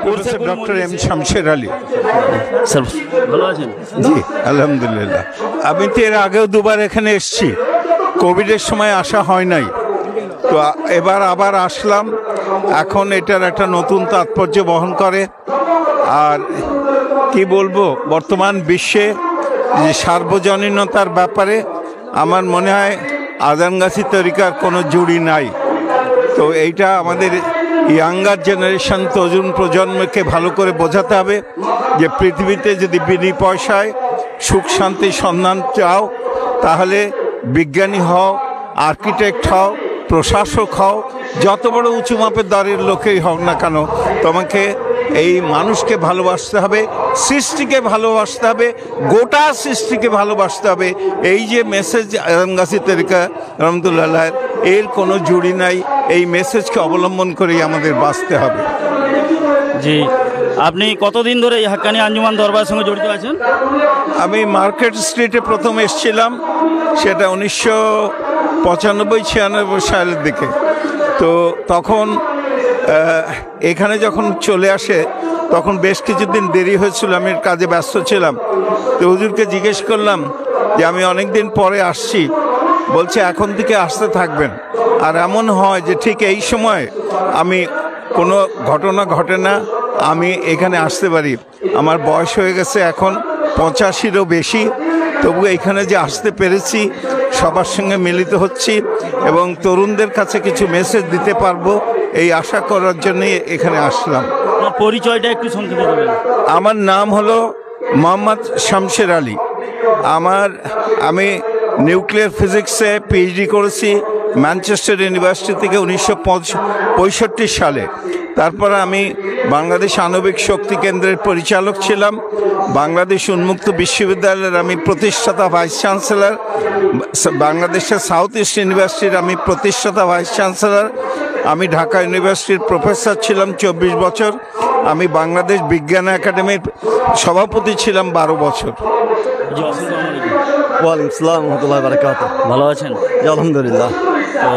Professor doctor M Shamsher Ali. Sir ভালো আছেন? জি আলহামদুলিল্লাহ। আমি তো এর আগেও দুবার এখানে এসেছি, কোভিডের সময় আসা হয় নাই, তো এবার আবার আসলাম। এখন এটার একটা নতুন তাৎপর্য বহন করে। আর কি বলবো, বর্তমান বিশ্বে যে সার্বজনীনতার ব্যাপারে আমার মনে হয় আজানগাছি তরিকার কোনো জুড়ি নাই। তো এইটা আমাদের ইয়াঙ্গার জেনারেশন, তরুণ প্রজন্মকে ভালো করে বোঝাতে হবে যে পৃথিবীতে যদি বিনি পয়সায় সুখ শান্তির সন্ধান চাও, তাহলে বিজ্ঞানী হও, আর্কিটেক্ট হও, প্রশাসক হও, যত বড় উঁচু মাপের দরের লোকেই হোক না কেন, তোমাকে এই মানুষকে ভালোবাসতে হবে, সৃষ্টিকে ভালোবাসতে হবে, গোটা সৃষ্টিকে ভালোবাসতে হবে। এই যে মেসেজ আজানগাছি তরিকা রহমতুল্লাহ, এর কোনো জুড়ি নাই। এই মেসেজকে অবলম্বন করেই আমাদের বাঁচতে হবে। জি, আপনি কতদিন ধরে এই হাক্কানি আঞ্জুমান দরবারের সঙ্গে জড়িত আছেন? আমি মার্কেট স্ট্রিটে প্রথম এসেছিলাম, সেটা 1995-96 সালের দিকে। তো তখন এখানে যখন চলে আসে তখন বেশ কিছুদিন দেরি হয়েছিল, আমি কাজে ব্যস্ত ছিলাম। তো হুজুরকে জিজ্ঞেস করলাম যে আমি অনেক দিন পরে আসছি, বলছে এখন থেকে আসতে থাকবেন। আর এমন হয় যে ঠিক এই সময় আমি কোনো ঘটনা ঘটে না, আমি এখানে আসতে পারি। আমার বয়স হয়ে গেছে এখন 85-রও বেশি, তবু এখানে যে আসতে পেরেছি, সবার সঙ্গে মিলিত হচ্ছি এবং তরুণদের কাছে কিছু মেসেজ দিতে পারবো, এই আশা করার জন্যই এখানে আসলাম। পরিচয়টা একটু সংক্ষেপে বলবেন। আমার নাম হলো মোহাম্মদ শামশের আলী। আমি নিউক্লিয়ার ফিজিক্সে পিএইচডি করেছি ম্যানচেস্টার ইউনিভার্সিটি থেকে 1965 সালে। তারপর আমি বাংলাদেশ আণবিক শক্তি কেন্দ্রের পরিচালক ছিলাম। বাংলাদেশ উন্মুক্ত বিশ্ববিদ্যালয়ের আমি প্রতিষ্ঠাতা ভাইস চ্যান্সেলর। বাংলাদেশের সাউথ ইস্ট ইউনিভার্সিটির আমি প্রতিষ্ঠাতা ভাইস চ্যান্সেলর। আমি ঢাকা ইউনিভার্সিটির প্রফেসর ছিলাম 24 বছর। আমি বাংলাদেশ বিজ্ঞান একাডেমির সভাপতি ছিলাম 12 বছর। ওয়ালাইকুম আসসালাম রহমতুল্লাহ বারাকাতুহু। ভালো আছেন? আলহামদুলিল্লাহ। তো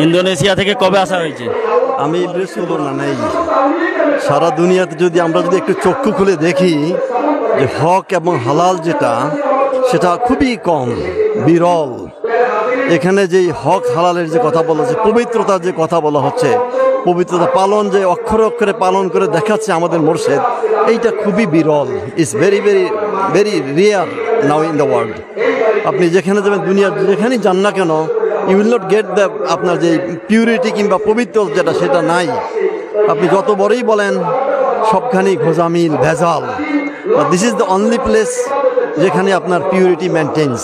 ইন্দোনেশিয়া থেকে কবে আসা হয়েছে? আমি বৃহস্পতিবার না নেই। সারা দুনিয়াতে যদি আমরা একটু চক্ষু খুলে দেখি যে হক এবং হালাল যেটা, সেটা খুবই কম, বিরল। এখানে যে হক হালালের যে কথা বলা হচ্ছে, পবিত্রতার যে কথা বলা হচ্ছে, পবিত্রতা পালন যে অক্ষরে অক্ষরে পালন করে দেখাচ্ছে আমাদের মোর্শেদ, এইটা খুবই বিরল। It's very very very rare now in the world. আপনি যেখানে যাবেন, দুনিয়ার যেখানেই যান না কেন, you will not get the আপনার যে পিউরিটি কিংবা পবিত্র যেটা, সেটা নাই। আপনি যত বড়ই বলেন, সবখানেই ঘোজামিল, ভেজাল। This is the only place যেখানে আপনার পিউরিটি মেনটেন্স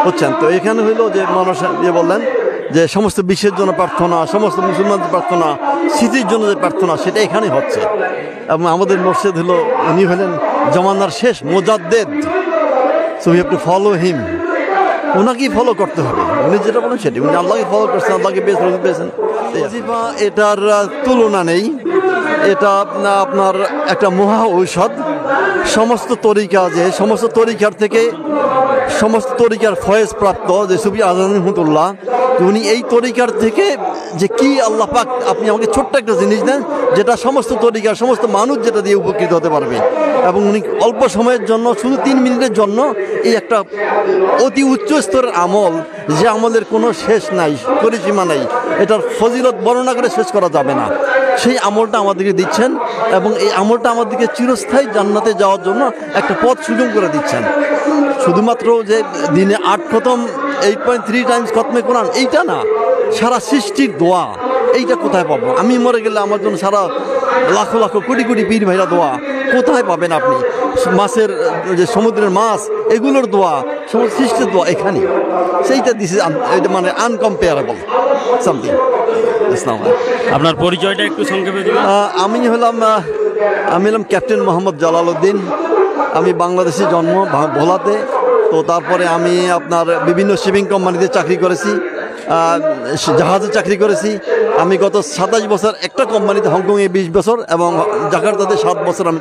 হচ্ছেন। তো এখানে হইল যে মানুষ যে বললেন যে সমস্ত বিশ্বের জন্য প্রার্থনা, সমস্ত মুসলমানদের প্রার্থনা, স্মৃতির জন্য যে প্রার্থনা, সেটা এখানে হচ্ছে। এবং আমাদের মসজিদ হলো, উনি হলেন জমানার শেষ মুজাদ্দেদ। So we have to follow him. ওনাকেই ফলো করতে হবে, উনি যেটা বলেন সেটি। উনি আল্লাহকে ফলো করছেন, আল্লাহকে পেয়েছেন। এটার তুলনা নেই। এটা আপনার একটা মহা ঔষধ। সমস্ত তরিকা, যে সমস্ত তরিকার থেকে সমস্ত তরিকার ফয়েজ প্রাপ্ত যে সুফি আজান রহমতুল্লাহ, উনি এই তরিকার থেকে যে কি আল্লাহ পাক, আপনি আমাকে ছোট্ট একটা জিনিস দেন যেটা সমস্ত তরিকার সমস্ত মানুষ যেটা দিয়ে উপকৃত হতে পারবে। এবং উনি অল্প সময়ের জন্য, শুধু 3 মিনিটের জন্য, এই একটা অতি উচ্চ স্তরের আমল, যে আমলের কোনো শেষ নাই, পরিসীমা নাই, এটার ফজিলত বর্ণনা করে শেষ করা যাবে না। সেই আমলটা আমাদেরকে দিচ্ছেন এবং এই আমলটা আমাদেরকে চিরস্থায়ী জান্নাতে যাওয়ার জন্য একটা পথ সুযোগ করে দিচ্ছেন। শুধুমাত্র যে দিনে 8 খতম, 8.3 টাইমস খতমে কোরআন, এইটা না, সারা সৃষ্টির দোয়া। এইটা কোথায় পাবো? আমি মরে গেলে আমার জন্য সারা লাখো লাখো কোটি কোটি পীর ভাইরা দোয়া কোথায় পাবেন আপনি? মাছের যে সমুদ্রের মাছ, এগুলোর দোয়া, সমস্ত সৃষ্টির দোয়া এখানে। সেইটা দিস মানে আনকম্পেয়ারেবল সামথিং। আপনার পরিচয়টা একটু সংক্ষেপে দিবেন। আমি হলাম ক্যাপ্টেন মোহাম্মদ জালালউদ্দিন। আমি বাংলাদেশি, জন্ম ভোলাতে। তো তারপরে আমি আপনার বিভিন্ন শিপিং কোম্পানিতে চাকরি করেছি, জাহাজে চাকরি করেছি। আমি গত 27 বছর একটা কোম্পানিতে, হংকংয়ে 20 বছর এবং জাকার্তাতে 7 বছর আমি